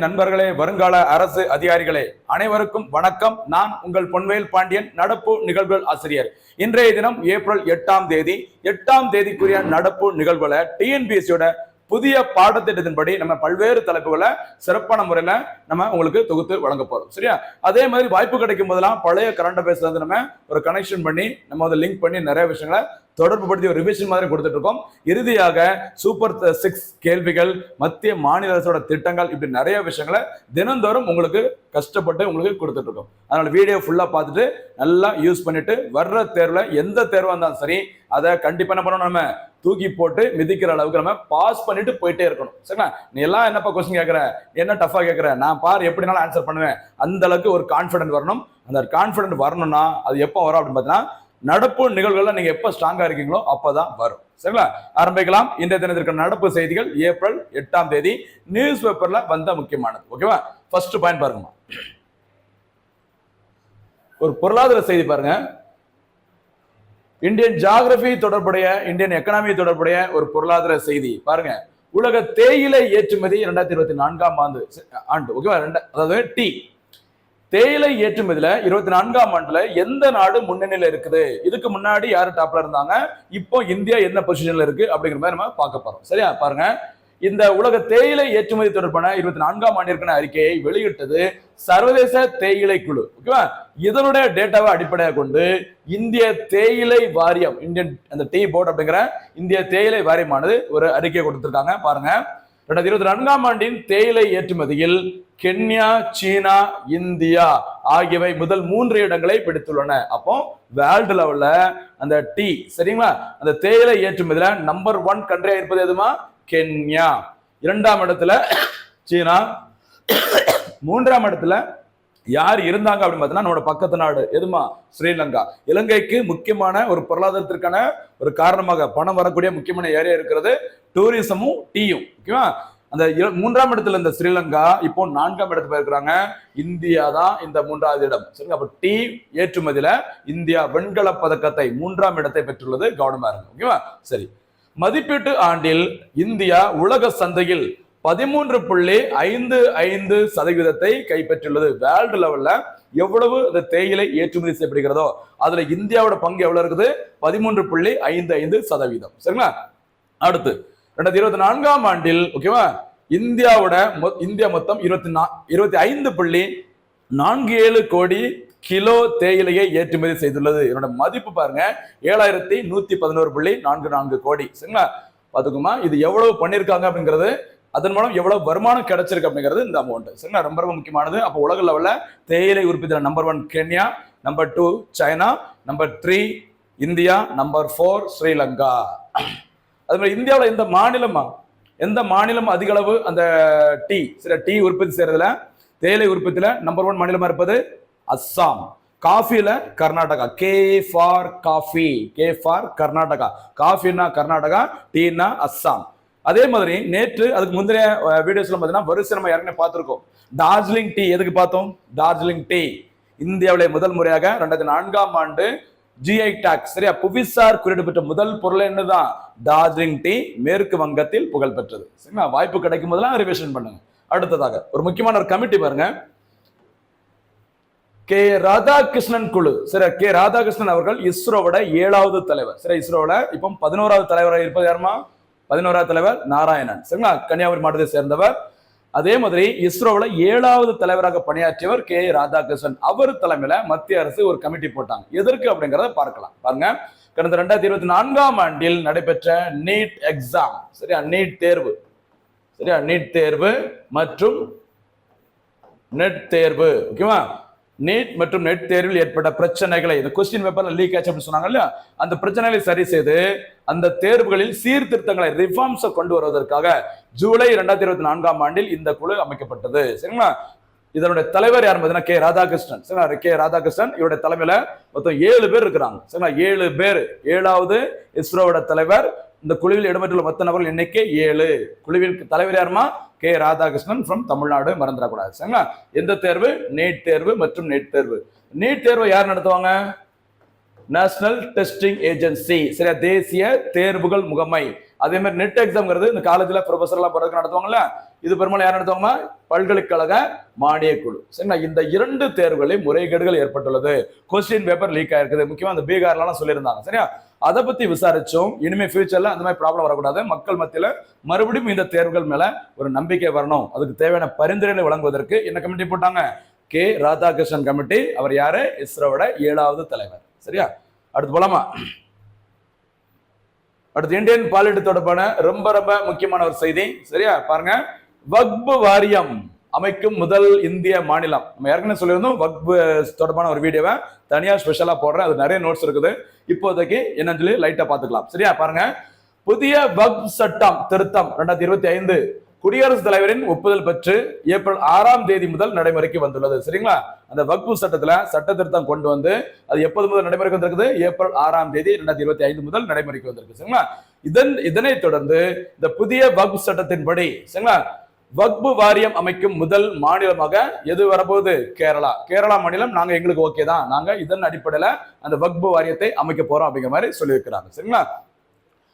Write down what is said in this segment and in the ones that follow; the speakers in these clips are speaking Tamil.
நண்பர்களே, வருங்கால அரசு அதிகாரிகளே, அனைவருக்கும் வணக்கம். நான் உங்கள் பொன்வேல் பாண்டியன், நடப்பு நிகழ்வுகள் ஆசிரியர். இன்றைய தினம் ஏப்ரல் 8ஆம் தேதி. 8ஆம் தேதிக்குரிய நடப்பு நிகழ்வுகளை டிஎன்பிஎஸ்சியோட புதிய பாடத்திட்டத்தின்படி நம்ம பல்வேறு தலைப்புகளை சிறப்பான முறையில நம்ம உங்களுக்கு தொகுத்து வழங்க போறோம். சரியா? அதே மாதிரி வாய்ப்பு கிடைக்கும் போதெல்லாம் பழைய கரண்ட் அஃபேர்ஸ்ல இருந்து நம்ம ஒரு கனெக்ஷன் பண்ணி நம்ம அதை லிங்க் பண்ணி நிறைய விஷயங்களை தொடர்பு படுத்தி ஒரு ரிவிஷன் மாதிரி கொடுத்துட்டு இருக்கோம். இறுதியாக சூப்பர் 6 கேள்விகள், மத்திய மாநில அரசோட திட்டங்கள், இப்படி நிறைய விஷயங்களை தினந்தோறும் உங்களுக்கு கஷ்டப்பட்டு உங்களுக்கு கொடுத்துட்டு இருக்கோம். அதனால வீடியோ ஃபுல்லா பார்த்துட்டு நல்லா யூஸ் பண்ணிட்டு வர்ற தேர்வுல எந்த தேர்வா இருந்தாலும் சரி அதை கண்டிப்பா என்ன பண்ணணும், நம்ம தூக்கி போட்டு மிதிக்கிற அளவுக்கு நம்ம பாஸ் பண்ணிட்டு போயிட்டே இருக்கணும். சரிங்களா? நீ எல்லாம் என்னப்பா கொஸ்டின் கேட்கற, என்ன டஃபா கேட்கற, நான் பாரு எப்படினாலும் ஆன்சர் பண்ணுவேன், அந்த அளவுக்கு ஒரு கான்பிடன்ட் வரணும். அந்த கான்பிடன்ட் வரணும்னா அது எப்போ வரும் அப்படின்னு பார்த்தீங்கன்னா, நடப்பு நிகழ்வுகள்ல நீங்க எப்ப ஸ்ட்ராங்கா இருக்கீங்களோ அப்பதான் வரும். சரிங்களா? ஆரம்பிக்கலாம். இன்றைய தினத்திற்கு நடப்பு செய்திகள் ஏப்ரல் 8ஆம் தேதி நியூஸ் பேப்பர்ல வந்த முக்கியமானது. ஓகேவா? ஃபர்ஸ்ட் பாயிண்ட் பாருங்க, ஒரு பொருளாதார செய்தி பாருங்க. இந்தியன் ஜியோகிராபி தொடர்புடைய, இந்தியன் எக்கனாமி தொடர்புடைய ஒரு பொருளாதார செய்தி பாருங்க. உலக தேயிலை ஏற்றுமதி 2024ஆம் ஆண்டு. ஓகேவா? அதாவது டீ தேயிலை ஏற்றுமதியில 24ஆம் ஆண்டுல எந்த நாடு முன்னணியில இருக்குது, இதுக்கு முன்னாடி யாரு டாப்ல இருந்தாங்க, இப்போ இந்தியா என்ன பொசிஷன்ல இருக்கு அப்படிங்கிற மாதிரி நம்ம பார்க்க போறோம். சரியா? பாருங்க, இந்த உலக தேயிலை ஏற்றுமதி தொடர்பான 24ஆம் ஆண்டிற்கான அறிக்கையை வெளியிட்டது சர்வதேச தேயிலை குழு. ஓகேவா? இதனுடைய டேட்டாவை அடிப்படையாக கொண்டு இந்திய தேயிலை வாரியம், இந்தியன் அந்த டீ போர்டு அப்படிங்கிற இந்திய தேயிலை வாரியமானது ஒரு அறிக்கை கொடுத்திருக்காங்க. பாருங்க, 2024ஆம் ஆண்டின் தேயிலை ஏற்றுமதியில் கென்யா, சீனா, இந்தியா ஆகியவை முதல் 3 இடங்களை பிடித்துள்ளன. அப்போ வேர்ல்டு லெவல்ல அந்த டீ, சரிங்களா, அந்த தேயிலை ஏற்றுமதியில நம்பர் 1 கண்ட்ரியா இருப்பது எதுமா? கென்யா. 2ஆம் இடத்துல சீனா. 3ஆம் இடத்துல யார் இருந்தாங்க அப்படின்னு பார்த்தீங்கன்னா, நம்மளோட பக்கத்து நாடு எதுமா? ஸ்ரீலங்கா. இலங்கைக்கு முக்கியமான ஒரு பொருளாதாரத்திற்கான ஒரு காரணமாக பணம் வரக்கூடிய முக்கியமான ஏரியா இருக்கிறது டூரிசமும் டீயும். ஓகேவா? அந்த 3ஆம் இடத்துல இந்த ஸ்ரீலங்கா இப்போ 4ஆம் இடத்துல இருக்கிறாங்க. இந்தியா தான் இந்த 3வது இடம். சரிங்க? அப்ப டீ ஏற்றுமதியில இந்தியா வெண்கல பதக்கத்தை 3ஆம் இடத்தை பெற்றுள்ளது. கவனமா இருக்கு. ஓகேவா? சரி, மதிப்பீட்டு ஆண்டில் இந்தியா உலக சந்தையில் 13.55% கைப்பற்றியுள்ளது. வேர்ல்டு லெவல்ல எவ்வளவு இந்த தேயிலை ஏற்றுமதி செய்யப்படுகிறதோ அதுல இந்தியாவோட பங்கு எவ்வளவு இருக்குது? 13.55%. சரிங்களா? அடுத்து 2024ஆம் ஆண்டில், ஓகேவா, இந்தியா மொத்தம் 25.47 கோடி கிலோ தேயிலையை ஏற்றுமதி செய்துள்ளது. என்னோட மதிப்பு பாருங்க 7111.44 கோடி. சரிங்களா? பாத்துக்குமா, இது எவ்வளவு பண்ணிருக்காங்க அப்படிங்கிறது, அதன் மூலம் எவ்வளவு வருமானம் கிடைச்சிருக்கு அப்படிங்கிறது இந்த அமௌண்ட். சரிங்களா? ரொம்ப ரொம்ப முக்கியமானது. அப்போ உலக லெவல்ல தேயிலை உற்பத்தியில number 1 Kenya, number 2 China, number 3 India, number 4 Sri Lanka. அது மாதிரி இந்தியாவில் எந்த மாநிலம் அதிக அளவு அந்த டீ உற்பத்தி செய்யறதுல, தேயிலை உற்பத்தியில நம்பர் 1 மாநிலமா இருப்பது அஸ்ஸாம். காஃபில Karnataka. K for coffee, K for Karnataka. காஃபின்னா கர்நாடகா, டீனா அஸ்ஸாம். அதே மாதிரி நேற்று அதுக்கு முந்தைய வீடியோஸ்ல பார்த்தீங்கன்னா வரிசை நம்ம ஏற்கனவே பார்த்திருக்கோம். டார்ஜிலிங் டீ எதுக்கு பார்த்தோம்? டார்ஜிலிங் டீ இந்தியாவிலே முதல் முறையாக 2004ஆம் ஆண்டு ஜிஐ டாக்ஸ், சரியா, புவிசார் குறியீடு பெற்ற முதல் பொருள் என்னதான்? டார்ஜிலிங் டீ. மேற்கு வங்கத்தில் புகழ் பெற்றது. சரிங்களா? வாய்ப்பு கிடைக்கும் போதெல்லாம் ரிவிஷன் பண்ணுங்க. அடுத்ததாக ஒரு முக்கியமான ஒரு கமிட்டி பாருங்க, கே ராதாகிருஷ்ணன் குழு. சரி, கே ராதாகிருஷ்ணன் அவர்கள் இஸ்ரோவோட 7வது தலைவர். சரி, இஸ்ரோவோட இப்போ 11வது தலைவராக இருப்பது யாருமா? 11வது தலைவர் நாராயணன். சரிங்களா? கன்னியாகுமரி மாவட்டத்தை சேர்ந்தவர். அதே மாதிரி இஸ்ரோவில் 7வது தலைவராக பணியாற்றியவர் கே ராதாகிருஷ்ணன். அவர் தலைமையில மத்திய அரசு ஒரு கமிட்டி போட்டாங்க. எதற்கு அப்படிங்கிறத பார்க்கலாம். பாருங்க, கடந்த 2024ஆம் ஆண்டில் நடைபெற்ற நீட் எக்ஸாம், சரியா, நீட் தேர்வு, சரியா, நீட் தேர்வு மற்றும் நெட் தேர்வு. ஓகேவா? நீட் மற்றும் நெட் தேர்வில் ஏற்பட்ட பிரச்சனைகளை, இந்த கொஸ்டின் பேப்பர்ல லீக் ஆச்சு அப்படின்னு சொன்னாங்க இல்லையா, அந்த பிரச்சனைகளை சரி செய்து அந்த தேர்வுகளில் சீர்திருத்தங்களை, ரிஃபார்ம்ஸை கொண்டு வருவதற்காக ஜூலை 2024ஆம் ஆண்டில் இந்த குழு அமைக்கப்பட்டது. சரிங்களா? இதனுடைய தலைவர் யார் பார்த்தீங்கன்னா கே ராதாகிருஷ்ணன். சரிங்களா? கே ராதாகிருஷ்ணன் இவருடைய தலைமையில மொத்தம் 7 பேர் இருக்கிறாங்க. சரிங்களா? 7 பேர். 7வது இஸ்ரோவோட தலைவர். இந்த குழுவில் இடம்பெற்றுள்ள மொத்த நபர்கள் எண்ணிக்கை 7. குழுவின் தலைவர் யாருமா? K Radhakrishnan from Tamil Nadu. மறந்துடக்கூடாது. சரிங்களா? எந்த தேர்வு? நீட் தேர்வு மற்றும் நெட் தேர்வு. நீட் தேர்வை யார் நடத்துவாங்க? National testing agency. சரியா? தேசிய தேர்வுகள் முகமை. அதே மாதிரி நெட் எக்ஸாம்ங்கிறது இந்த காலேஜ்ல ப்ரொஃபஸர் எல்லாம் போறதுக்கு நடத்துவாங்கல்ல, இது பெரும்பாலும் யார் நடத்துவாங்க? பல்கலைக்கழக மானிய குழு. சரிங்களா? இந்த 2 தேர்வுகளில் முறைகேடுகள் ஏற்பட்டுள்ளது, கொஸ்டின் பேப்பர் லீக் ஆயிருக்குது, முக்கியமா அந்த பீகார்லாம் சொல்லியிருந்தாங்க. சரியா? அதை பத்தி விசாரிச்சோம். இனிமே ஃபியூச்சர்ல அந்த மாதிரி ப்ராப்ளம் வரக்கூடாது, மக்கள் மத்தியில மறுபடியும் இந்த தேர்வுகள் மேல ஒரு நம்பிக்கை வரணும், அதுக்கு தேவையான பரிந்துரைகளை வழங்குவதற்கு என்ன கமிட்டி போட்டாங்க? K Radhakrishnan committee. அவர் யாரு? இஸ்ரோவோட 7வது தலைவர். சரியா? அடுத்து போலாமா? அடுத்து இந்தியன் பாலிட்டி தொடர்பான ரொம்ப ரொம்ப முக்கியமான ஒரு செய்தி. சரியா? பாருங்க, வக்பு வாரியம் அமைக்கும் முதல் இந்திய மாநிலம். நம்ம ஏற்கனவே சொல்லியிருந்தோம், வக்பு தொடர்பான ஒரு வீடியோவை தனியா ஸ்பெஷலா போடுறேன், அது நிறைய நோட்ஸ் இருக்குது, இப்போதைக்கு என்னன்னு சொல்லி லைட்டா பாத்துக்கலாம். சரியா? பாருங்க, புதிய வக்பு சட்டம் திருத்தம் 2025 குடியரசுத் தலைவரின் ஒப்புதல் பெற்று ஏப்ரல் 6ஆம் தேதி முதல் நடைமுறைக்கு வந்துள்ளது. சரிங்களா? அந்த வக்பு சட்டத்துல சட்ட திருத்தம் கொண்டு வந்து அது எப்போது முதல் நடைமுறைக்கு வந்திருக்குது? ஏப்ரல் 6ஆம் தேதி 2025 முதல் நடைமுறைக்கு வந்திருக்கு. சரிங்களா? இதனை தொடர்ந்து இந்த புதிய வக்பு சட்டத்தின்படி, சரிங்களா, வக்பு வாரியம் அமைக்கும் முதல் மாநிலமாக எது வரப்போகுது? கேரளா. கேரளா மாநிலம் நாங்க எங்களுக்கு ஓகே தான், நாங்க இதன் அடிப்படையில அந்த வக்பு வாரியத்தை அமைக்க போறோம் அப்படிங்கிற மாதிரி சொல்லியிருக்கிறாங்க. சரிங்களா?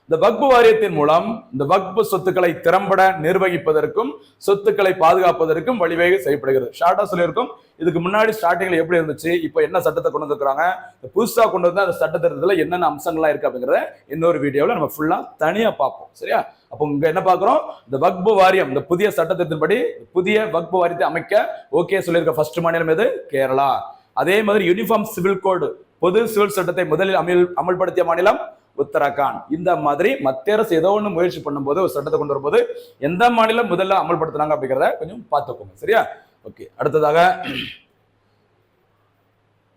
இந்த வக்பு வாரியத்தின் மூலம் இந்த வக்பு சொத்துக்களை திறம்பட நிர்வகிப்பதற்கும் சொத்துக்களை பாதுகாப்பதற்கும் வழிவகை செய்யப்படுகிறது. ஷார்ட்டா சொல்லியிருக்கும். இதுக்கு முன்னாடி ஸ்டார்டிங்ல எப்படி இருந்துச்சு, இப்போ என்ன சட்டத்தை கொண்டு வந்திருக்காங்க, புதுசா கொண்டு வந்து அந்த சட்ட திருத்தத்துல என்னென்ன அம்சங்கள்லாம் இருக்கு அப்படிங்கிறத இன்னொரு வீடியோவில் நம்ம ஃபுல்லா தனியா பார்ப்போம். சரியா? அப்போ இங்க என்ன பார்க்கிறோம்? இந்த வக்பு வாரியம், இந்த புதிய சட்டத்தின்படி புதிய வக்பு வாரியத்தை அமைக்க ஓகே சொல்லியிருக்க ஃபர்ஸ்ட் மாநிலம் எது? கேரளா. அதே மாதிரி யூனிஃபார்ம் சிவில் கோடு, பொது சிவில் சட்டத்தை முதலில் அமல்படுத்திய மாநிலம் உத்தரகாண்ட். இந்த மாதிரி மத்திய அரசு ஏதோ ஒன்று முயற்சி பண்ணும்போது, ஒரு சட்டத்தை கொண்டு வரும்போது எந்த மாநிலம் முதல்ல அமல்படுத்தினாங்க அப்படிங்கிறத கொஞ்சம் பார்த்துக்கோங்க. சரியா? ஓகே. அடுத்ததாக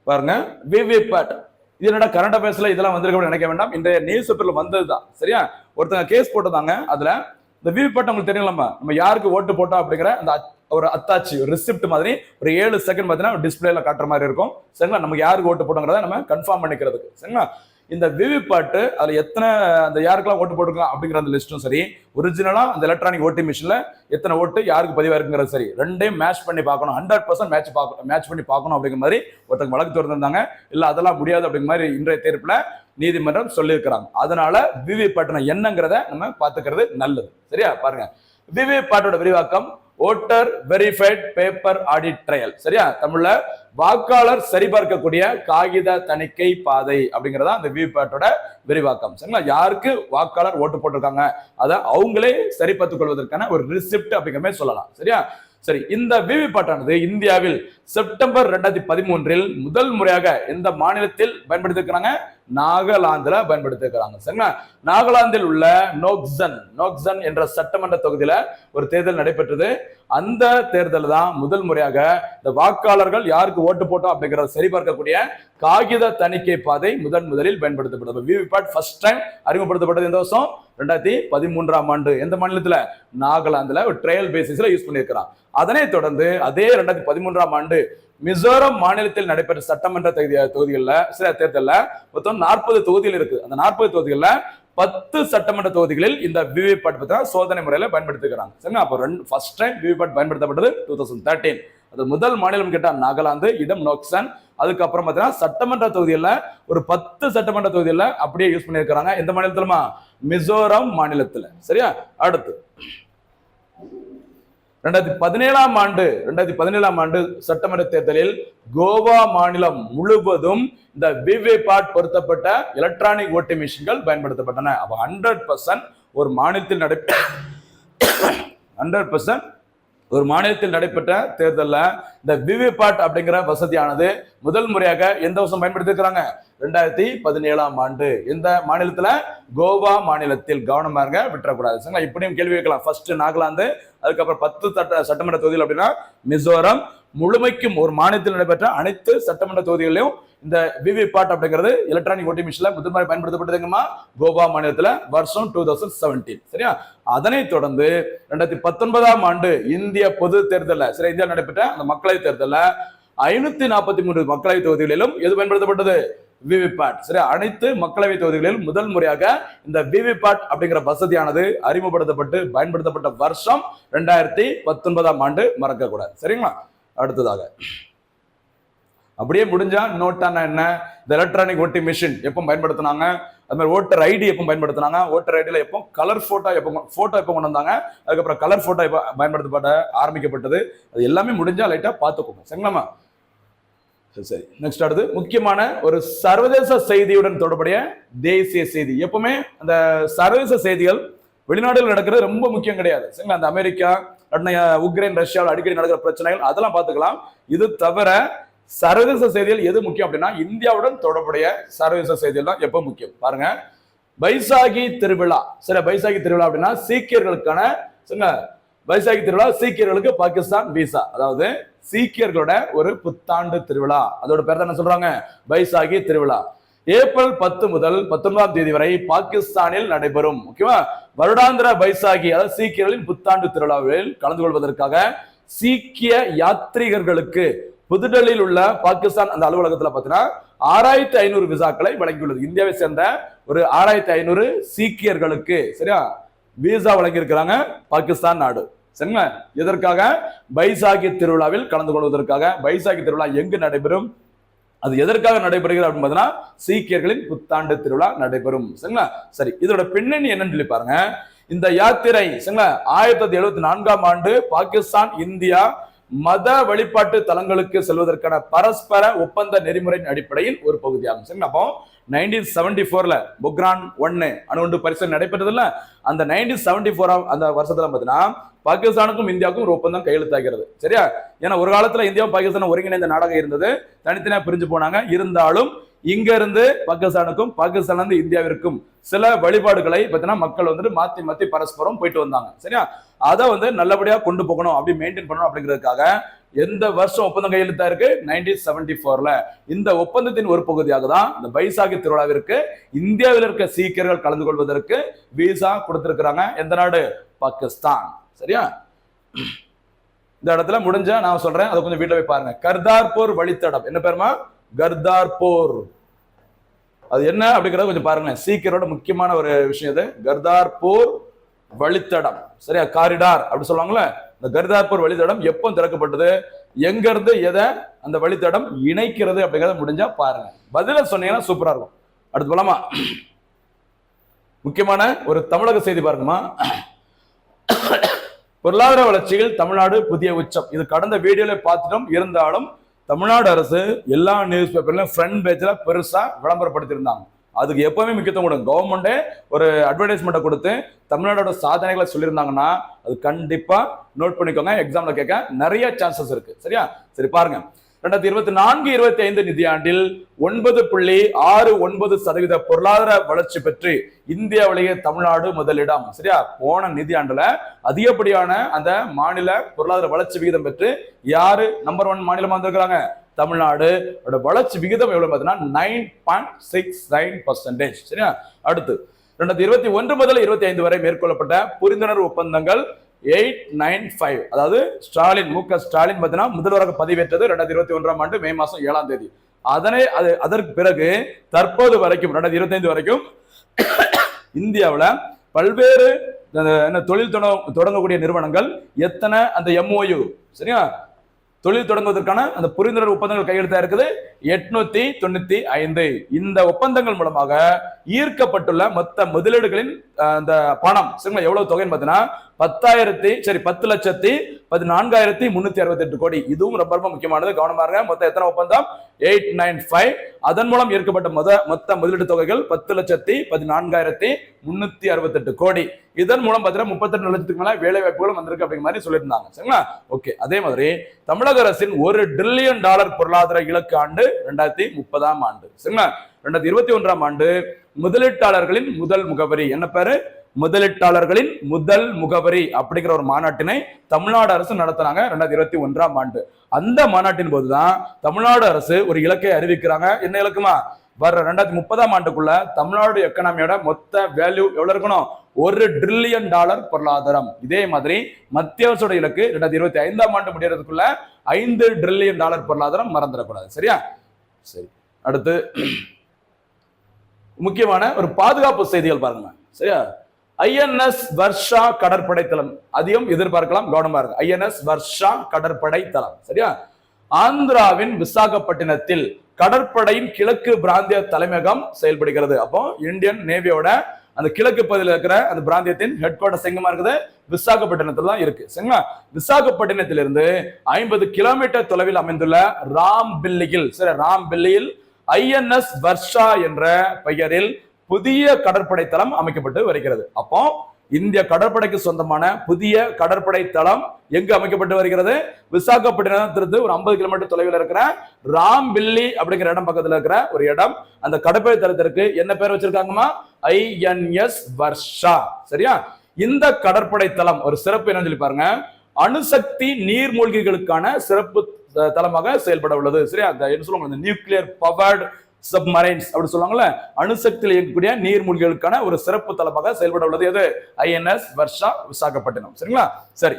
பாருங்க, விவிபேட். இது என்னடா கரண்ட் அஃபேர்ஸ்ல இதெல்லாம் வந்திருக்க நினைக்க வேண்டாம், இன்றைய நியூஸ் பேப்பர்ல வந்ததுதான். சரியா? ஒருத்தங்க கேஸ் போட்டதாங்க. அதுல இந்த விவிபேட் உங்களுக்கு தெரியலாமா, நம்ம யாருக்கு ஓட்டு போட்டோம் அப்படிங்கிற அந்த ஒரு அத்தாச்சி, ஒரு ரிசிப்ட் மாதிரி ஒரு 7 செகண்ட் பார்த்தீங்கன்னா டிஸ்பிளேல காட்டுற மாதிரி இருக்கும். சரிங்களா? நமக்கு யாருக்கு ஓட்டு போட்டோங்கிறத நம்ம கன்ஃபார்ம் பண்ணிக்கிறதுக்கு. சரிங்களா? இந்த விவிபேட் அதுல எத்தனை அந்த யாருக்கெல்லாம் ஓட்டு போட்டுருக்கலாம் அப்படிங்கிற அந்த லிஸ்ட்டும் சரி, ஒரிஜினலா அந்த எலக்ட்ரானிக் ஓட்டிங் மிஷின்ல எத்தனை ஓட்டு யாருக்கு பதிவா இருக்குங்கிறது சரி, ரெண்டையும் மேட்ச் பண்ணி பார்க்கணும், 100% மேட்ச் பண்ணி பார்க்கணும் அப்படிங்கிற மாதிரி ஒருத்தங்க வழக்கு திறந்திருந்தாங்க. இல்ல அதெல்லாம் முடியாது அப்படிங்கிற மாதிரி இன்றைய தீர்ப்புல நீதிமன்றம் சொல்லியிருக்கிறாங்க. அதனால விவிபேட் என்னங்கிறத நம்ம பார்த்துக்கிறது நல்லது. சரியா? பாருங்க, விவிபேட்டோட விரிவாக்கம் voter verified paper audit trail. சரியா? தமிழ்ல வாக்காளர் சரிபார்க்கக்கூடிய காகித தணிக்கை பாதை அப்படிங்கிறதா அந்த விவிபேட்டோட விரிவாக்கம். சரிங்களா? யாருக்கு வாக்காளர் ஓட்டு போட்டிருக்காங்க அதை அவங்களே சரிபார்த்துக் கொள்வதற்கான ஒரு ரிசிப்ட் அப்படிங்கிற மாதிரி சொல்லலாம். சரியா? சரி, இந்த விவிபேட்டானது இந்தியாவில் செப்டம்பர் 2013 முதல் முறையாக எந்த மாநிலத்தில் பயன்படுத்திருக்கிறாங்க? நாகாலாந்துல பயன்படுத்திருக்கிறாங்க. சரிங்களா? நாகாலாந்தில் உள்ள நோக்சன் என்ற சட்டமன்ற தொகுதியில ஒரு தேர்தல் நடைபெற்றது. அந்த தேர்தல் தான் முதல் முறையாக இந்த வாக்காளர்கள் யாருக்கு ஓட்டு போட்டோம் அப்படிங்கிறத சரிபார்க்கக்கூடிய காகித தணிக்கை பாதை முதலில் பயன்படுத்தப்பட்டது. விவிபேட் ஃபர்ஸ்ட் டைம் அறிமுகப்படுத்தப்பட்டது எந்த வருஷம்? 2013ஆம் ஆண்டு. எந்த மாநிலத்துல? நாகாலாந்துல ஒரு ட்ரையல் பேசிஸ்ல யூஸ் பண்ணியிருக்கிறான். அதனைத் தொடர்ந்து அதே 2013ஆம் ஆண்டு மிசோரம் மாநிலத்தில் நடைபெற்ற சட்டமன்ற தொகுதிகளில் சில தேர்தலில் மொத்தம் 40 தொகுதிகள் இருக்கு. அந்த 40 தொகுதிகளில் 10 சட்டமன்ற தொகுதிகளில் இந்த விவிபேட் சோதனை முறையில பயன்படுத்திக்கிறாங்க. சரிங்களா? அப்போ ஃபர்ஸ்ட் டைம் விவிபேட் பயன்படுத்தப்பட்டது 2013. அது முதல் மாநிலம் கேட்டா நாகாலாந்து, இடம் நோக்சன். அதுக்கப்புறம் பார்த்தீங்கன்னா சட்டமன்ற தொகுதியில் ஒரு 10 சட்டமன்ற தொகுதியில் அப்படியே யூஸ் பண்ணியிருக்கிறாங்க. எந்த மாநிலத்திலுமா? மிசோரம் மாநிலத்தில். சரியா? அடுத்து 2017ஆம் ஆண்டு சட்டமன்ற தேர்தலில் கோவா மாநிலம் முழுவதும் இந்த விவிபேட் பொருத்தப்பட்ட எலக்ட்ரானிக் ஓட்டிங் மிஷின்கள் பயன்படுத்தப்பட்டன. அப்ப 100% ஒரு மாநிலத்தில் 100% ஒரு மாநிலத்தில் நடைபெற்ற தேர்தலில் இந்த விவிபேட் அப்படிங்கிற வசதியானது முதல் முறையாக எந்த வருஷம் பயன்படுத்திருக்கிறாங்க? 2017ஆம் ஆண்டு. எந்த மாநிலத்துல? கோவா மாநிலத்தில். கவனமா இருங்க, விட்டுறக்கூடாது. இப்படியும் கேள்வி கேட்கலாம். ஃபர்ஸ்ட் நாகாலாந்து, அதுக்கப்புறம் 10 சட்டமன்ற தொகுதிகள் அப்படின்னா மிசோரம். முழுமைக்கும் ஒரு மாநிலத்தில் நடைபெற்ற அனைத்து சட்டமன்ற தொகுதிகளிலும் இந்த விவிபேட் அப்படிங்கிறது எலக்ட்ரானிக் ஓட்டிங் மிஷின்ல முதல் முறை பயன்படுத்தப்பட்டதுங்கம்மா கோவா மாநிலத்துல வருஷம் 2017. சரியா? அதனைத் தொடர்ந்து 2019ஆம் ஆண்டு இந்திய பொது தேர்தலில் சரி இந்தியா நடைபெற்ற அந்த மக்களவை தேர்தலில் 543 மக்களவை தொகுதிகளிலும் எது பயன்படுத்தப்பட்டது? விவிபேட். சரி, அனைத்து மக்களவை தொகுதிகளிலும் முதல் முறையாக இந்த விவிபேட் அப்படிங்கிற வசதியானது அறிமுகப்படுத்தப்பட்டு பயன்படுத்தப்பட்ட வருஷம் 2019ஆம் ஆண்டு. மறக்க கூடாது. சரிங்களா? அடுத்ததாக அப்படியே முடிஞ்சா நோட்டான என்ன? இந்த எலக்ட்ரானிக் ஓட்டிங் மிஷின் எப்போ பயன்படுத்தினாங்க? அது மாதிரி ஓட்டர் ஐடி எப்போ பயன்படுத்தினாங்க, ஓட்டர் ஐடியில் எப்போ கலர் போட்டோ எப்போ கொண்டு வந்தாங்க, அதுக்கப்புறம் கலர் போட்டோ எப்போ பயன்படுத்தப்பட்ட ஆரம்பிக்கப்பட்டது, அது எல்லாமே முடிஞ்சா லைட்டா பார்த்துக்கோங்க. சரிங்களாமா? சரி, நெக்ஸ்ட் அடுத்து முக்கியமான ஒரு சர்வதேச செய்தியுடன் தொடர்புடைய தேசிய செய்தி. எப்பவுமே அந்த சர்வதேச செய்திகள் வெளிநாடுகள் நடக்கிறது ரொம்ப முக்கியம் கிடையாது. சரிங்களா? அந்த அமெரிக்கா, உக்ரைன், ரஷ்யாவில் அடிக்கடி நடக்கிற பிரச்சனைகள் அதெல்லாம் பார்த்துக்கலாம். இது தவிர சர்வதேச செய்திகள் எது முக்கியம் அப்படின்னா இந்தியாவுடன் தொடர்புடைய சர்வதேச செய்திகள் தான் எப்போ முக்கியம். பாருங்க, பைசாகி திருவிழா. சரி, பைசாகி திருவிழா அப்படின்னா சீக்கியர்களுக்கான பைசாகி திருவிழா, சீக்கியர்களுக்கு பாகிஸ்தான் விசா, அதாவது சீக்கியர்களோட ஒரு புத்தாண்டு திருவிழா. அதோட பேர் தான் சொல்றாங்க பைசாகி திருவிழா. ஏப்ரல் 10 முதல் 19ஆம் தேதி வரை பாகிஸ்தானில் நடைபெறும். ஓகேவா? வருடாந்திர பைசாகி, அதாவது சீக்கியர்களின் புத்தாண்டு திருவிழாவில் கலந்து கொள்வதற்காக சீக்கிய யாத்ரீகர்களுக்கு புதுடெல்லியில் உள்ள பாகிஸ்தான் அந்த அலுவலகத்துல பாத்தீங்கன்னா 6500 விசாக்களை வழங்கியுள்ளது. இந்தியாவை சேர்ந்த ஒரு 6500 சீக்கியர்களுக்கு சரியா விசா வழங்கி இருக்கிறாங்க பாகிஸ்தான் நாடு. சரிங்களா? இதற்காக பைசாகி திருவிழாவில் கலந்து கொள்வதற்காக. பைசாகி திருவிழா எங்கு நடைபெறும், அது எதற்காக நடைபெறுகிறது அப்படின்னு பார்த்தீங்கன்னா சீக்கியர்களின் புத்தாண்டு திருவிழா நடைபெறும். சரிங்களா? சரி, இதோட பின்னணி என்னன்னு சொல்லி பாருங்க. இந்த யாத்திரை சரிங்களா 1974ஆம் ஆண்டு பாகிஸ்தான் இந்தியா மத வழிபாட்டு தலங்களுக்கு செல்வதற்கான பரஸ்பர ஒப்பந்த நெறிமுறையின் அடிப்படையில் ஒரு பகுதியாகும். சரிங்களா? அப்போ 1974ல பொக்ரான் 1 அணுகுண்டு பரிசோதனை நடைபெற்றது இல்ல, அந்த 1974 அந்த வருஷத்துல பாத்தீங்கன்னா பாகிஸ்தானுக்கும் இந்தியாவுக்கும் ஒரு ஒப்பந்தம் கையெழுத்தாகிறது. சரியா? ஏன்னா ஒரு காலத்துல இந்தியாவும் பாகிஸ்தானும் ஒருங்கிணைந்த நாடாக இருந்தது, தனித்தனியா பிரிஞ்சு போனாங்க. இருந்தாலும் இங்க இருந்து பாகிஸ்தானுக்கும் பாகிஸ்தான்ல இருந்து இந்தியாவிற்கும் சில வழிபாடுகளை பார்த்தீங்கன்னா மக்கள் வந்துட்டு மாத்தி மாத்தி பரஸ்பரம் போயிட்டு வந்தாங்க. சரியா? அதை நல்லபடியா கொண்டு போகணும், அப்படி மெயின்டைன் பண்ணணும் அப்படிங்கிறதுக்காக எந்த வருஷம் ஒப்பந்தம் கையெழுத்தா இருக்கு 1974ல. இந்த ஒப்பந்தத்தின் ஒரு பகுதியாக தான் இந்த பைசாகி திருவிழாவிற்கு இந்தியாவில் இருக்க சீக்கியர்கள் கலந்து கொள்வதற்கு விசா கொடுத்திருக்கிறாங்க. எந்த நாடு? பாகிஸ்தான். சரியா? இந்த இடத்துல முடிஞ்ச நான் சொல்றேன், அதை கொஞ்சம் வீட்டுல போய் பாருங்க. கர்தார்பூர் வழித்தடம் என்ன பேருமா? கர்தார்பூர். அது என்ன அப்படிங்கறத கொஞ்சம் பாருங்க. சீக்கியரோட முக்கியமான ஒரு விஷயம் இது, கர்தார்பூர் வழித்தடம். சரியா? காரிடார் அப்படி சொல்லுவாங்கல்ல, இந்த கர்தார்பூர் வழித்தடம் எப்போ திறக்கப்பட்டது, எங்க இருந்து எதை அந்த வழித்தடம் இணைக்கிறது அப்படிங்கறத முடிஞ்சா பாருங்க. பதில சொன்னீங்கன்னா சூப்பரா இருக்கும். அடுத்து போலாமா? முக்கியமான ஒரு தமிழக செய்தி பாருங்கம்மா. பொருளாதார வளர்ச்சியில் தமிழ்நாடு புதிய உச்சம். இது கடந்த வீடியோல பார்த்துட்டோம். இருந்தாலும் தமிழ்நாடு அரசு எல்லா நியூஸ் பேப்பர்லயும் ஃப்ரண்ட் பேஜ்ல பெருசா விளம்பரப்படுத்தியிருந்தாங்க. அதுக்கு எப்பவுமே முக்கியத்துவம் கொடுங்க. கவர்மெண்டே ஒரு அட்வர்டைஸ்மெண்ட்டை கொடுத்து தமிழ்நாடோட சாதனைகளை சொல்லியிருந்தாங்கன்னா அது கண்டிப்பா நோட் பண்ணிக்கோங்க. எக்ஸாம்ல கேட்க நிறைய சான்சஸ் இருக்கு. சரியா? சரி பாருங்க, 2024-25 நிதியாண்டில் 9.69% பொருளாதார வளர்ச்சி பெற்று இந்தியாவிலேயே தமிழ்நாடு முதலிடம். சரியா? போன நிதியாண்டுல அதிகப்படியான அந்த மாநில பொருளாதார வளர்ச்சி விகிதம் பெற்று யாரு நம்பர் 1 மாநிலமா வந்திருக்கிறாங்க? தமிழ்நாடு. வளர்ச்சி விகிதம் எவ்வளவு பார்த்தீங்கன்னா 9.69%. சரியா? அடுத்து 2021 முதல் 25 வரை மேற்கொள்ளப்பட்ட புரிந்துணர்வு ஒப்பந்தங்கள் 895. அதாவது ஸ்டாலின், மு க ஸ்டாலின் பார்த்தீங்கன்னா முதல்வராக பதவியேற்றது 2021ஆம் ஆண்டு மே மாசம் 7ஆம் தேதி. அதற்கு பிறகு தற்போது வரைக்கும் 2025 வரைக்கும் இந்தியாவில் பல்வேறு தொழில் தொடங்கக்கூடிய நிறுவனங்கள் எத்தனை அந்த MOU சரியா தொழில் தொடங்குவதற்கான அந்த புரிந்துணர்வு ஒப்பந்தங்கள் கையெழுத்தா இருக்குது 895. இந்த ஒப்பந்தங்கள் மூலமாக ஈர்க்கப்பட்டுள்ள மொத்த முதலீடுகளின் அந்த பணம் சரிங்களா எவ்வளவு தொகைன்னு பார்த்தீங்கன்னா 10,14,368 கோடி. இதுவும் ரொம்ப ரொம்ப முக்கியமானது, கவனமா இருங்க. மொத்தம் எத்தனை ஒப்பந்தம்? 895. அதன் மூலம் ஏற்கப்பட்ட மொத்த முதலீடு தொகைகள் 10,14,368 கோடி. இதன் மூலம் பார்த்தீங்கன்னா 38 லட்சத்துக்கு மேல வேலை வாய்ப்புகளும் வந்திருக்கு அப்படிங்கிற மாதிரி சொல்லியிருந்தாங்க. சரிங்களா? ஓகே. அதே மாதிரி தமிழக அரசின் $1 டிரில்லியன் பொருளாதார இலக்கு ஆண்டு 2030ஆம் ஆண்டு. சரிங்களா? 2021ஆம் ஆண்டு முதலீட்டாளர்களின் முதல் முகவரி. என்ன பேரு? முதலீட்டாளர்களின் முதல் முகவரி அப்படிங்கிற ஒரு மாநாட்டினை தமிழ்நாடு அரசு நடத்தினாங்க 2021ஆம் ஆண்டு. அந்த மாநாட்டின் போதுதான் தமிழ்நாடு அரசு ஒரு இலக்கை அறிவிக்கிறாங்க. என்ன இலக்குமா? வர 2030ஆம் ஆண்டுக்குள்ள தமிழ்நாடு எக்கனாமியோட மொத்த வேல்யூ எவ்வளவு இருக்கணும்? $1 டிரில்லியன் பொருளாதாரம். இதே மாதிரி மத்திய அரசோட இலக்கு 2025ஆம் ஆண்டு முடியறதுக்குள்ள $5 டிரில்லியன் பொருளாதாரம் மறந்துடக்கூடாது. சரியா? சரி, அடுத்து முக்கியமான ஒரு பாதுகாப்பு செய்திகள் பாருங்க. சரியா? INS வர்ஷா கடற்படை தளம் அதிகம் எதிர்பார்க்கலாம், கவனமா இருக்கு. INS வர்ஷா கடற்படை தளம். சரியா? ஆந்திராவின் விசாகப்பட்டினத்தில் கடற்படையின் கிழக்கு பிராந்திய தலைமையகம் செயல்படுகிறது. அப்போ இந்தியன் நேவியோட அந்த கிழக்கு பகுதியில் இருக்கிற அந்த பிராந்தியத்தின் ஹெட் குவார்டர்ஸ் எங்கமா இருக்குது? விசாகப்பட்டினத்துல தான் இருக்கு. சரிங்களா? விசாகப்பட்டினத்திலிருந்து 50 கிலோமீட்டர் தொலைவில் அமைந்துள்ள ராம்பில்லியில், சரி, ராம்பில்லியில் INS வர்ஷா என்ற பெயரில் புதிய கடற்படை தளம் அமைக்கப்பட்டு வருகிறது. அப்போ இந்திய கடற்படைக்கு சொந்தமான புதிய கடற்படை தளம் எங்கு அமைக்கப்பட்டு வருகிறது? விசாகப்பட்டினத்திலிருந்து ஒரு 50 கிலோமீட்டர் தொலைவில் இருக்கிற ராம்பில்லி அப்படிங்கிற இடம் பக்கத்துல இருக்கிற ஒரு இடம். அந்த கடற்படை தளத்திற்கு என்ன பேர் வச்சிருக்காங்கம்மா? INS வர்ஷா. சரியா? இந்த கடற்படை தளம் ஒரு சிறப்பு என்னன்னு சொல்லி பாருங்க, அணுசக்தி நீர்மூழ்கிகளுக்கான சிறப்பு தளமாக செயல்பட உள்ளது. சரியா? என்ன சொல்லுவாங்க, நியூக்ளியர் பவர்டு சப்மரைன்ஸ் அப்படி சொல்லுவாங்கல்ல, அணுசக்தியில் இயக்கக்கூடிய நீர்மூழ்கிகளுக்கான ஒரு சிறப்பு தளமாக செயல்பட உள்ளது. எது? INS வர்ஷா விசாகப்பட்டினம். சரிங்களா? சரி,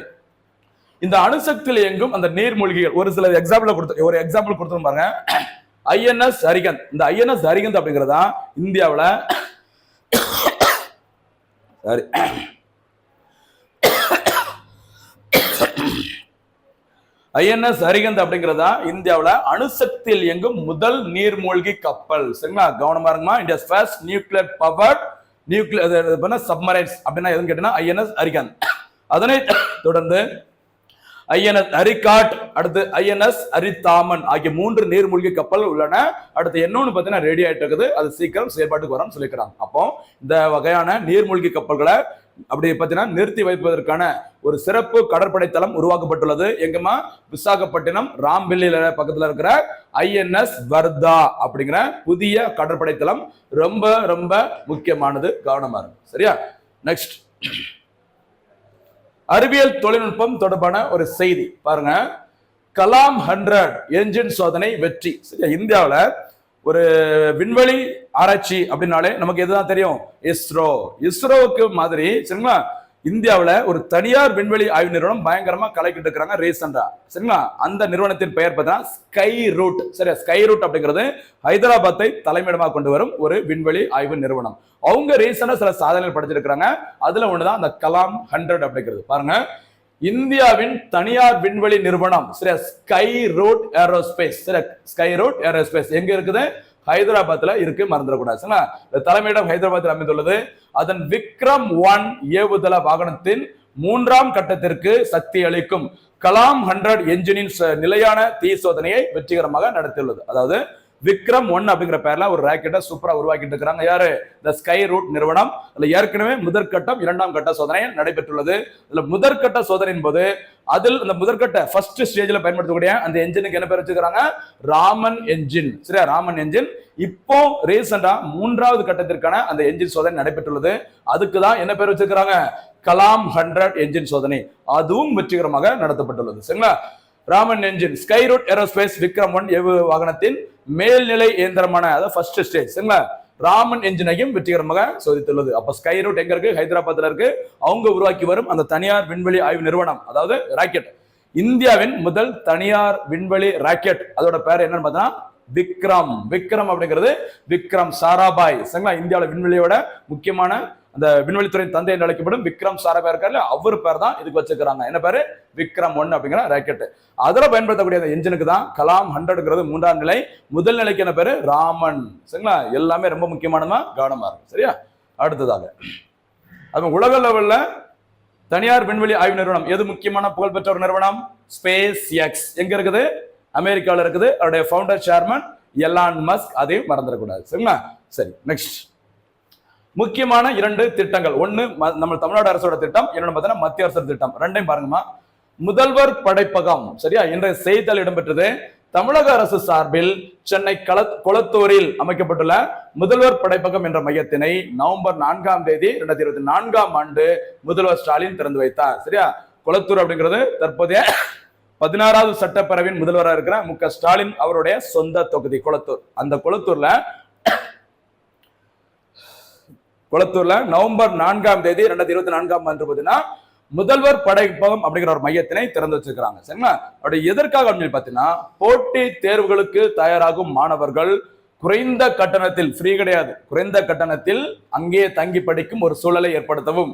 இந்த அணுசக்தியில் இயங்கும் அந்த நீர்மூழ்கிகள் ஒரு சில எக்ஸாம்பிள் கொடுத்து பாருங்க. INS அரிகந்த். இந்த INS அரிகந்த் அப்படிங்கிறதா இந்தியாவில் சரி INS அரிகந்த் அப்படிங்கிறதா இந்தியாவில் அணுசக்தியில் இயங்கும் முதல் நீர்மூழ்கி கப்பல். சரிங்களா? கவனமா இருக்குமா? India's first nuclear powered nuclear submarines அப்படின்னா எதுன்னு கேட்டீங்கன்னா INS அரிகந்த். அதனை தொடர்ந்து INS அரிகாட், அடுத்து INS அரிதாமன் ஆகிய 3 நீர்மூழ்கி கப்பல் உள்ளன. அடுத்து இன்னொன்னு பார்த்தீங்கன்னா ரெடி ஆயிட்டு இருக்குது, அது சீக்கிரம் செயல்பாட்டுக்கு வரும்னு சொல்லிக்கிறாங்க. அப்போ இந்த வகையான நீர்மூழ்கி கப்பல்களை அப்படி பார்த்தீங்கன்னா நிறுத்தி வைப்பதற்கான ஒரு சிறப்பு கடற்படை தளம் உருவாக்கப்பட்டுள்ளது. எங்கம்மா? விசாகப்பட்டினம் ராம்பில்லியில பக்கத்துல இருக்கிற INS வர்தா அப்படிங்கிற புதிய கடற்படை தளம் ரொம்ப ரொம்ப முக்கியமானது. கவனமா இருக்கும். சரியா? நெக்ஸ்ட், அறிவியல் தொழில்நுட்பம் தொடர்பான ஒரு செய்தி பாருங்க. கலாம் 100 என்ஜின் சோதனை வெற்றி. சரியா? இந்தியாவில் ஒரு விண்வெளி ஆராய்ச்சி அப்படின்னாலே நமக்கு எதுதான் தெரியும்? இஸ்ரோவுக்கு மாதிரி. சரிங்களா? இந்தியாவில் ஒரு தனியார் விண்வெளி ஆய்வு நிறுவனம் பயங்கரமா கலைக்கிட்டு இருக்கிறாங்க ரீசெண்டா. சரிங்களா? அந்த நிறுவனத்தின் பெயர் பார்த்தீங்கன்னா ஸ்கை ரூட். சரியா? ஸ்கை ரூட் அப்படிங்கிறது ஹைதராபாத்தை தலைமையிடமாக கொண்டு வரும் ஒரு விண்வெளி ஆய்வு நிறுவனம். அவங்க ரீசெண்டா சில சாதனைகள் படைச்சிருக்கிறாங்க. அதுல ஒண்ணுதான் அந்த கலாம் 100 அப்படிங்கிறது. பாருங்க, இந்தியாவின் தனியார் விண்வெளி நிறுவனம் சரியா ஸ்கை ரூட் ஏரோஸ்பேஸ். சரியா? ஸ்கை ரூட் ஏரோஸ்பேஸ் எங்க இருக்குது? ஹைதராபாத்ல இருக்கு, மறந்துடக்கூடாது. தலைமையிடம் ஹைதராபாத்தில் அமைந்துள்ளது. அதன் விக்ரம் 1 ஏவுதள வாகனத்தின் 3ஆம் கட்டத்திற்கு சக்தி அளிக்கும் கலாம் 100 என்ஜினின் நிலையான தீ சோதனையை வெற்றிகரமாக நடத்தியுள்ளது. அதாவது விக்ரம் 1 அப்படிங்கிற பேர்ல ஒரு ராக்கெட்டை சூப்பரா உருவாக்கிட்டு இருக்காங்க. யாரு? இந்த ஸ்கை ரூட் நிறுவனம். அதுல ஏற்கனவே முதற்கட்டம் 2ஆம் கட்ட சோதனை நடைபெற்றுள்ளது. இதுல முதற்கட்ட சோதனையின் போது அதில் இந்த முதற்கட்ட ஃபர்ஸ்ட் ஸ்டேஜ்ல பயன்படுத்தக்கூடிய அந்த என்ஜினுக்கு என்ன பேர் வச்சுக்கிறாங்க? ராமன் என்ஜின். சரியா? ராமன் என்ஜின். இப்போ ரீசெண்டா 3ஆவது கட்டத்திற்கான அந்த என்ஜின் சோதனை நடைபெற்றுள்ளது. அதுக்கு தான் என்ன பேர் வச்சிருக்காங்க? கலாம் 100 என்ஜின் சோதனை. அதுவும் வெற்றிகரமாக நடத்தப்பட்டுள்ளது. சரிங்களா? Raman engine Skyroot Aerospace Vikram 1 ஏவு வாகனத்தின் மேல்நிலை இயந்திரமான அதாவது ஃபர்ஸ்ட் ஸ்டேஜ். சரிங்களா? ராமன் என்ஜினையும் வெற்றிகரமாக சோதித்துள்ளது. அப்ப ஸ்கை ரூட் எங்க இருக்கு? ஹைதராபாத்ல இருக்கு. அவங்க உருவாக்கி வரும் அந்த தனியார் விண்வெளி ஆய்வு நிறுவனம், அதாவது ராக்கெட், இந்தியாவின் முதல் தனியார் விண்வெளி ராக்கெட். அதோட பேர் என்னன்னு பார்த்தா விக்ரம். விக்ரம் அப்படிங்கிறது விக்ரம் சாராபாய். சரிங்களா? இந்தியாவில் விண்வெளியோட முக்கியமான அந்த விண்வெளித்துறை தந்தை என்று அழைக்கப்படும் விக்ரம் சாராபாய் இருக்காரு, அவர் பேர் தான் இதுக்கு வச்சிருக்காங்க. என்ன பேரு? விக்ரம் 1 அப்படிங்கிற ராக்கெட். அதுல பயன்படுத்தக்கூடிய அந்த என்ஜினுக்கு தான் கலாம் 100ங்கிறது 3ஆம் நிலை. முதல் நிலைக்கு என்ன பேரு? ராமன். சரிங்களா? எல்லாமே ரொம்ப முக்கியமானதா, கவனமா இருக்கும். சரியா? அடுத்ததாக அது உலக லெவல்ல தனியார் விண்வெளி ஆய்வு நிறுவனம் எது முக்கியமான புகழ்பெற்ற ஒரு நிறுவனம்? Space X. எங்க இருக்குது? அமெரிக்காவில் இருக்குது. அவருடைய ஃபவுண்டர் சேர்மன் எலான் மஸ்க். அதையும் மறந்துடக்கூடாது. சரிங்களா? சரி, நெக்ஸ்ட் முக்கியமான 2 திட்டங்கள். ஒன்னு நம்ம தமிழ்நாடு அரசோட திட்டம், இன்னொன்னு பார்த்தீங்கன்னா மத்திய அரசு திட்டம். ரெண்டையும் பாருங்கம்மா. முதல்வர் படைப்பகம். சரியா? இன்றைய செய்தித்தாள் இடம்பெற்றது. தமிழக அரசு சார்பில் சென்னை கொளத்தூரில் அமைக்கப்பட்டுள்ள முதல்வர் படைப்பகம் என்ற மையத்தினை நவம்பர் 4ஆம் தேதி 2024ஆம் ஆண்டு முதல்வர் ஸ்டாலின் திறந்து வைத்தார். சரியா? கொளத்தூர் அப்படிங்கிறது தற்போதைய 16வது சட்டப்பேரவையின் முதல்வராக இருக்கிற மு.க. ஸ்டாலின் அவருடைய சொந்த தொகுதி கொளத்தூர். அந்த கொளத்தூர்ல நவம்பர் 4ஆம் தேதி 2024ஆம் ஆண்டு பார்த்தீங்கன்னா முதல்வர் படைப்பகம் அப்படிங்கிற ஒரு மையத்தினை திறந்து வச்சிருக்காங்க. சரிங்களா? அப்படி எதற்காக அப்படின்னு பார்த்தீங்கன்னா போட்டி தேர்வுகளுக்கு தயாராகும் மாணவர்கள் குறைந்த கட்டணத்தில், ஃப்ரீ கிடையாது, குறைந்த கட்டணத்தில் அங்கே தங்கி படிக்கும் ஒரு சூழலை ஏற்படுத்தவும்,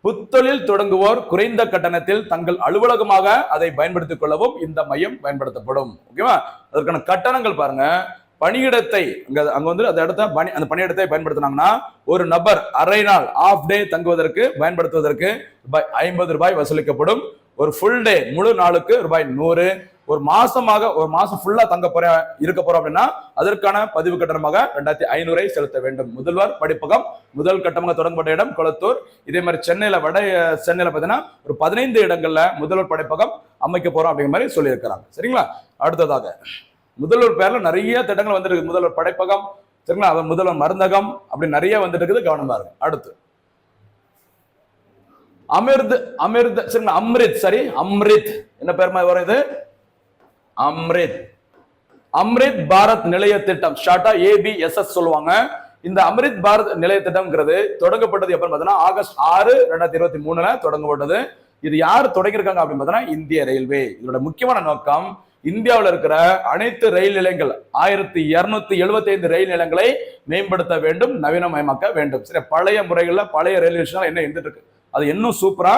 புத்தொழில் தொடங்குவோர் குறைந்த கட்டணத்தில் தங்கள் அலுவலகமாக அதை பயன்படுத்திக் கொள்ளவும் இந்த மையம் பயன்படுத்தப்படும். ஓகேவா? அதற்கான கட்டணங்கள் பாருங்க. பணியிடத்தை அங்க வந்து அந்த இடத்த அந்த பணியிடத்தை பயன்படுத்தினாங்கன்னா ஒரு நபர் அரை நாள் ஆஃப் டே தங்குவதற்கு பயன்படுத்துவதற்கு ரூபாய் 50 வசூலிக்கப்படும். ஒரு ஃபுல் டே முழு நாளுக்கு ரூபாய் 100. ஒரு மாசம் ஃபுல்லா இருக்க போறோம் அப்படின்னா அதற்கான பதிவு கட்டணமாக 2500 செலுத்த வேண்டும். முதல்வர் படிப்பகம் முதல் கட்டமாக தொடங்கப்பட்ட இடம் கொளத்தூர். இதே மாதிரி சென்னையில பாத்தீங்கன்னா ஒரு 15 இடங்கள்ல முதல்வர் படிப்பகம் அமைக்க போறோம் அப்படிங்கிற மாதிரி சொல்லி இருக்கிறாங்க. சரிங்களா? அடுத்ததாக முதல்வர் பேர்ல நிறைய திட்டங்கள் வந்துருக்கு. முதல்வர் படைப்பகம், சரிங்களா, முதல்வர் மருந்தகம், அப்படி நிறைய வந்துட்டு இருக்குது. கவனமா இருக்கு. அடுத்து அம்ரித் என்ன பேர் வரும்? இது அம்ரித் பாரத் நிலைய திட்டம், ஷார்ட்டா ABSS சொல்லுவாங்க. இந்த அம்ரித் பாரத் நிலைய திட்டம்ங்கிறது தொடங்கப்பட்டது எப்பன்னு பார்த்தீங்கன்னா ஆகஸ்ட் 6, 2023 தொடங்கப்பட்டது. இது யார் தொடங்கியிருக்காங்க அப்படின்னு பார்த்தீங்கன்னா இந்திய ரயில்வே. இதோட முக்கியமான நோக்கம் இந்தியாவில் இருக்கிற அனைத்து ரயில் நிலையங்கள் 1275 ரயில் நிலையங்களை மேம்படுத்த வேண்டும், நவீனமயமாக்க வேண்டும். சரி, பழைய முறைகள்ல பழைய ரயில் நிலையங்கள் என்ன இருந்துட்டு இருக்கு, அது இன்னும் சூப்பரா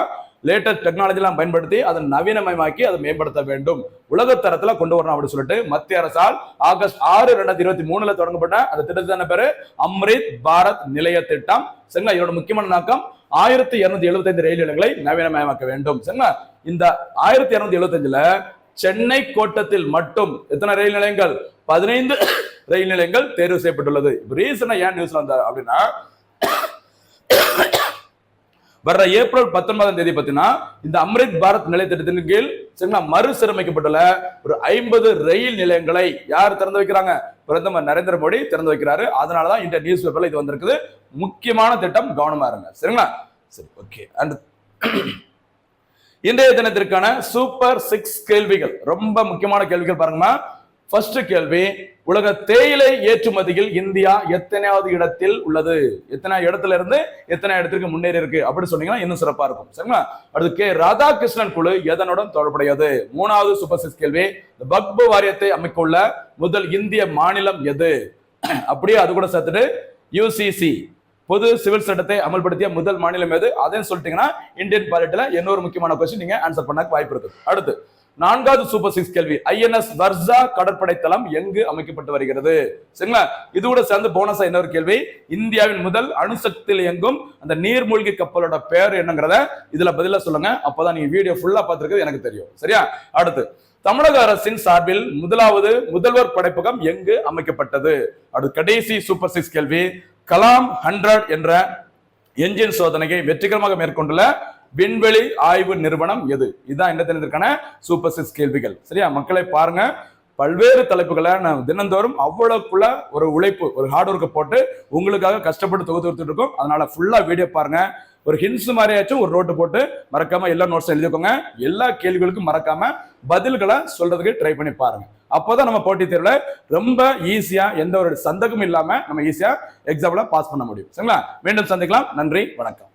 லேட்டஸ்ட் டெக்னாலஜி எல்லாம் பயன்படுத்தி அதை நவீனமயமாக்கி அதை மேம்படுத்த வேண்டும், உலகத்தரத்துல கொண்டு வரணும் அப்படின்னு சொல்லிட்டு மத்திய அரசால் ஆகஸ்ட் 6, 2023 தொடங்கப்பட்ட அந்த திட்டத்தின் பேரு அம்ரித் பாரத் நிலைய திட்டம். சரிங்களா? இதோட முக்கியமான நோக்கம் 1275 ரயில் நிலையங்களை நவீனமயமாக்க வேண்டும். சரிங்களா? இந்த 1275ல சென்னை கோட்டத்தில் மட்டும் எத்தனை ரயில் நிலையங்கள்? 15 ரயில் நிலையங்கள் தேர்வு செய்யப்பட்டுள்ளது. ரீசனா ஏன் நியூஸ் வந்தார் அப்படின்னா வர்ற ஏப்ரல் 19ஆம் தேதி பார்த்தீங்கன்னா இந்த அம்ரித் பாரத் நிலைய திட்டத்தின் கீழ் மறுசீரமைக்கப்பட்டுள்ள ஒரு 50 ரயில் நிலையங்களை யார் திறந்து வைக்கிறாங்க? பிரதமர் நரேந்திர மோடி திறந்து வைக்கிறாரு. அதனாலதான் இந்த நியூஸ் பேப்பர்ல இது வந்திருக்குது. முக்கியமான திட்டம், கவனமா இருங்க. சரிங்களா? சரி, ஓகே. அண்ட் இன்றைய தினத்திற்கான சூப்பர் 6 கேள்விகள், ரொம்ப முக்கியமான கேள்விகள் பாருங்கம்மா. ஃபர்ஸ்ட் கேள்வி, உலக தேயிலை ஏற்றுமதியில் இந்தியா எத்தனையாவது இடத்தில் உள்ளது? எத்தனை இடத்துல இருந்து எத்தனை இடத்திற்கு முன்னேறி இருக்கு அப்படி சொன்னீங்கன்னா இன்னும் சிறப்பா இருக்கும். சரிங்களா? அடுத்து ராதாகிருஷ்ணன் குழு எதனுடன் தொடர்புடையது? மூணாவது சூப்பர் 6 கேள்வி, வக்ஃப் வாரியத்தை அமைக்க உள்ள முதல் இந்திய மாநிலம் எது? அப்படியே அது கூட சேர்த்துட்டு UCC பொது சிவில் சட்டத்தை அமல்படுத்திய முதல் மாநிலம் எது? அதையும் சொல்லிட்டீங்கன்னா இந்தியன் பாலிட்டில இன்னொரு முக்கியமான கொஸ்டின் நீங்க ஆன்சர் பண்ண வாய்ப்பு இருக்கு. அடுத்து நான்காவது சூப்பர் 6 கேள்வி, INS வர்சா கடற்படை தளம் எங்கு அமைக்கப்பட்டு வருகிறது? சரிங்களா? இது கூட சேர்ந்து போனஸா இன்னொரு கேள்வி, இந்தியாவின் முதல் அணுசக்தியில் இயங்கும் அந்த நீர்மூழ்கி கப்பலோட பேர் என்னங்கிறத இதுல பதிலா சொல்லுங்க. அப்பதான் நீங்க வீடியோ ஃபுல்லா பார்த்திருக்கிறது எனக்கு தெரியும். சரியா? அடுத்து தமிழக அரசின் சார்பில் முதலாவது முதல்வர் படைப்பகம் எங்கு அமைக்கப்பட்டது? அடுத்து கடைசி சூப்பர் 6 கேள்வி, கலாம் 100 என்ற என்ஜின் சோதனையை வெற்றிகரமாக மேற்கொண்டுள்ள விண்வெளி ஆய்வு நிறுவனம் எது? இதுதான் என்ன தெரிஞ்சிருக்கான சூப்பர் 6 கேள்விகள். சரியா? மக்களை பாருங்க, பல்வேறு தலைப்புகளை நான் தினந்தோறும் அவ்வளவுக்குள்ள ஒரு உழைப்பு, ஒரு ஹார்ட் ஒர்க்கை போட்டு உங்களுக்காக கஷ்டப்பட்டு தொகுத்து கொடுத்துட்டு இருக்கோம். அதனால ஃபுல்லா வீடியோ பாருங்க. ஒரு ஹின்ஸ் மாதிரியாச்சும் ஒரு நோட்டு போட்டு மறக்காம எல்லா நோட்ஸ் எழுதிக்கோங்க. எல்லா கேள்விகளுக்கும் மறக்காம பதில்களை சொல்றதுக்கு ட்ரை பண்ணி பாருங்க. அப்போதான் நம்ம போட்டித் தேர்வுல ரொம்ப ஈஸியா, எந்த ஒரு சந்தேகமும் இல்லாம நம்ம ஈஸியா எக்ஸாம்ல பாஸ் பண்ண முடியும். சரிங்களா? மீண்டும் சந்திக்கலாம். நன்றி, வணக்கம்.